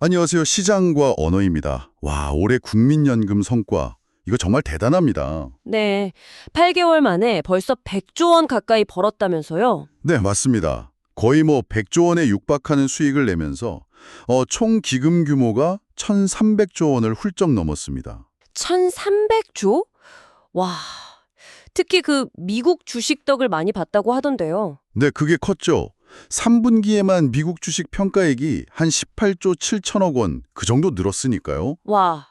안녕하세요. 시장과 언어입니다. 와, 올해 국민연금 성과. 이거 정말 대단합니다. 네, 8개월 만에 벌써 100조 원 가까이 벌었다면서요? 네, 맞습니다. 거의 100조 원에 육박하는 수익을 내면서 총 기금 규모가 1,300조 원을 훌쩍 넘었습니다. 1,300조? 와, 특히 그 미국 주식 덕을 많이 봤다고 하던데요. 네, 그게 컸죠. 3분기에만 미국 주식 평가액이 한 18조 7천억 원 그 정도 늘었으니까요. 와,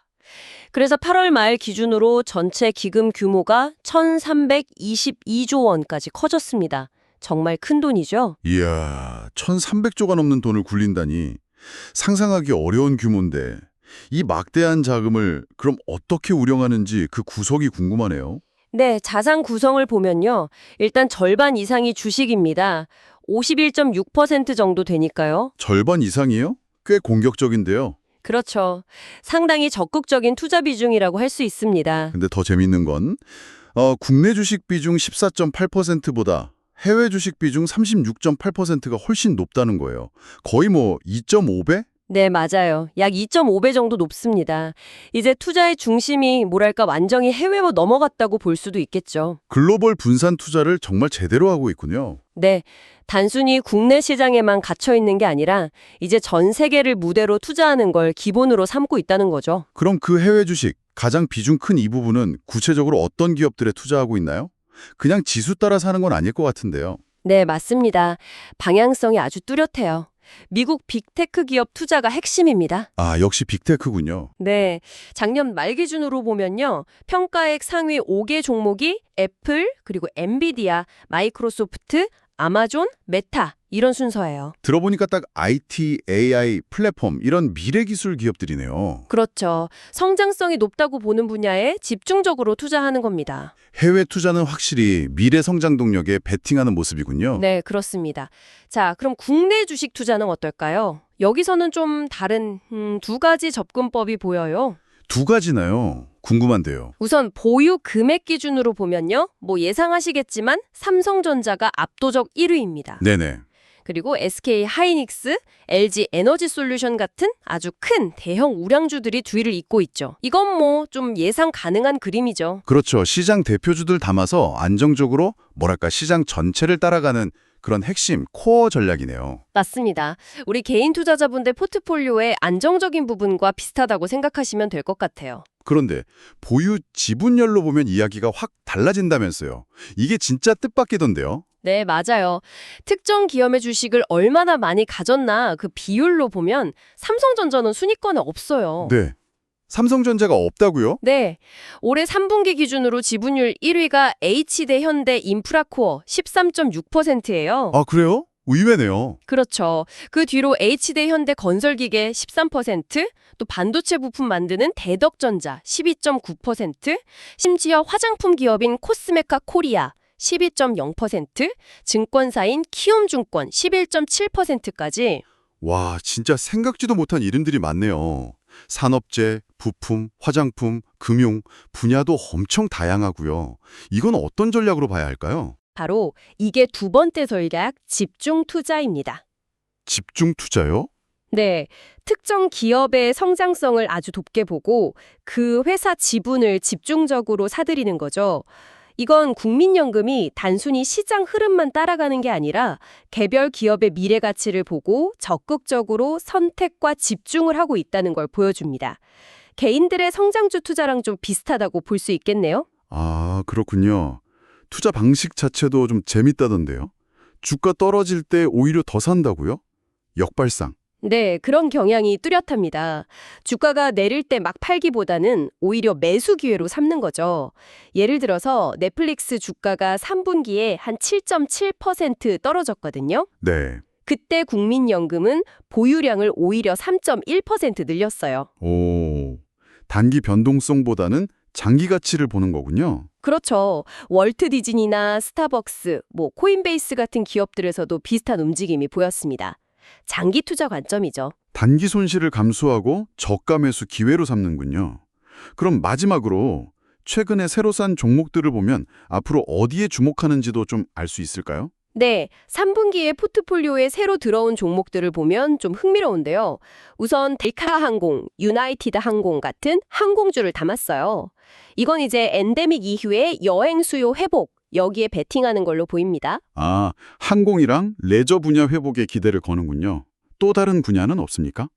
그래서 8월 말 기준으로 전체 기금 규모가 1,322조 원까지 커졌습니다. 정말 큰 돈이죠? 이야, 1,300조가 넘는 돈을 굴린다니 상상하기 어려운 규모인데 이 막대한 자금을 그럼 어떻게 운영하는지 그 구석이 궁금하네요. 네, 자산 구성을 보면요. 일단 절반 이상이 주식입니다. 51.6% 정도 되니까요. 절반 이상이요? 꽤 공격적인데요. 그렇죠. 상당히 적극적인 투자 비중이라고 할 수 있습니다. 근데 더 재밌는 건 국내 주식 비중 14.8%보다 해외 주식 비중 36.8%가 훨씬 높다는 거예요. 거의 2.5배? 네, 맞아요. 약 2.5배 정도 높습니다. 이제 투자의 중심이 뭐랄까 완전히 해외로 넘어갔다고 볼 수도 있겠죠. 글로벌 분산 투자를 정말 제대로 하고 있군요. 네, 단순히 국내 시장에만 갇혀 있는 게 아니라 이제 전 세계를 무대로 투자하는 걸 기본으로 삼고 있다는 거죠. 그럼 그 해외 주식 가장 비중 큰 이 부분은 구체적으로 어떤 기업들에 투자하고 있나요? 그냥 지수 따라 사는 건 아닐 것 같은데요. 네, 맞습니다. 방향성이 아주 뚜렷해요. 미국 빅테크 기업 투자가 핵심입니다. 아, 역시 빅테크군요. 네, 작년 말 기준으로 보면요. 평가액 상위 5개 종목이 애플, 그리고 엔비디아, 마이크로소프트, 아마존, 메타 이런 순서예요. 들어보니까 딱 IT, AI, 플랫폼 이런 미래 기술 기업들이네요. 그렇죠. 성장성이 높다고 보는 분야에 집중적으로 투자하는 겁니다. 해외 투자는 확실히 미래 성장 동력에 베팅하는 모습이군요. 네, 그렇습니다. 자, 그럼 국내 주식 투자는 어떨까요? 여기서는 좀 다른 두 가지 접근법이 보여요. 두 가지나요? 궁금한데요. 우선 보유 금액 기준으로 보면요. 뭐 예상하시겠지만 삼성전자가 압도적 1위입니다. 네네. 그리고 SK 하이닉스, LG 에너지 솔루션 같은 아주 큰 대형 우량주들이 뒤를 잇고 있죠. 이건 뭐 좀 예상 가능한 그림이죠. 그렇죠. 시장 대표주들 담아서 안정적으로 뭐랄까 시장 전체를 따라가는 그런 핵심 코어 전략이네요. 맞습니다. 우리 개인 투자자분들 포트폴리오의 안정적인 부분과 비슷하다고 생각하시면 될 것 같아요. 그런데 보유 지분율로 보면 이야기가 확 달라진다면서요. 이게 진짜 뜻밖이던데요. 네, 맞아요. 특정 기업의 주식을 얼마나 많이 가졌나 그 비율로 보면 삼성전자는 순위권에 없어요. 네. 삼성전자가 없다고요? 네, 올해 3분기 기준으로 지분율 1위가 H대 현대 인프라코어 13.6%예요. 아, 그래요? 의외네요. 그렇죠. 그 뒤로 H대 현대 건설기계 13%, 또 반도체 부품 만드는 대덕전자 12.9%, 심지어 화장품 기업인 코스메카 코리아 12.0%, 증권사인 키움증권 11.7%까지. 와, 진짜 생각지도 못한 이름들이 많네요. 산업재, 부품, 화장품, 금융 분야도 엄청 다양하고요. 이건 어떤 전략으로 봐야 할까요? 바로 이게 두 번째 전략 집중 투자입니다. 집중 투자요? 네, 특정 기업의 성장성을 아주 높게 보고 그 회사 지분을 집중적으로 사들이는 거죠. 이건 국민연금이 단순히 시장 흐름만 따라가는 게 아니라 개별 기업의 미래 가치를 보고 적극적으로 선택과 집중을 하고 있다는 걸 보여줍니다. 개인들의 성장주 투자랑 좀 비슷하다고 볼 수 있겠네요. 아, 그렇군요. 투자 방식 자체도 좀 재밌다던데요. 주가 떨어질 때 오히려 더 산다고요? 역발상. 네, 그런 경향이 뚜렷합니다. 주가가 내릴 때 막 팔기보다는 오히려 매수 기회로 삼는 거죠. 예를 들어서 넷플릭스 주가가 3분기에 한 7.7% 떨어졌거든요. 네. 그때 국민연금은 보유량을 오히려 3.1% 늘렸어요. 오, 단기 변동성보다는 장기 가치를 보는 거군요. 그렇죠. 월트 디즈니나 스타벅스, 코인베이스 같은 기업들에서도 비슷한 움직임이 보였습니다. 장기 투자 관점이죠. 단기 손실을 감수하고 저가 매수 기회로 삼는군요. 그럼 마지막으로 최근에 새로 산 종목들을 보면 앞으로 어디에 주목하는지도 좀 알 수 있을까요? 네, 3분기에 포트폴리오에 새로 들어온 종목들을 보면 좀 흥미로운데요. 우선 델카항공, 유나이티드 항공 같은 항공주를 담았어요. 이건 이제 엔데믹 이후의 여행 수요 회복, 여기에 베팅하는 걸로 보입니다. 아, 항공이랑 레저 분야 회복에 기대를 거는군요. 또 다른 분야는 없습니까?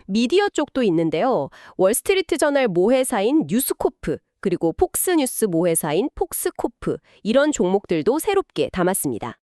미디어 쪽도 있는데요. 월스트리트 저널 모회사인 뉴스코프, 그리고 폭스뉴스 모회사인 폭스코프, 이런 종목들도 새롭게 담았습니다.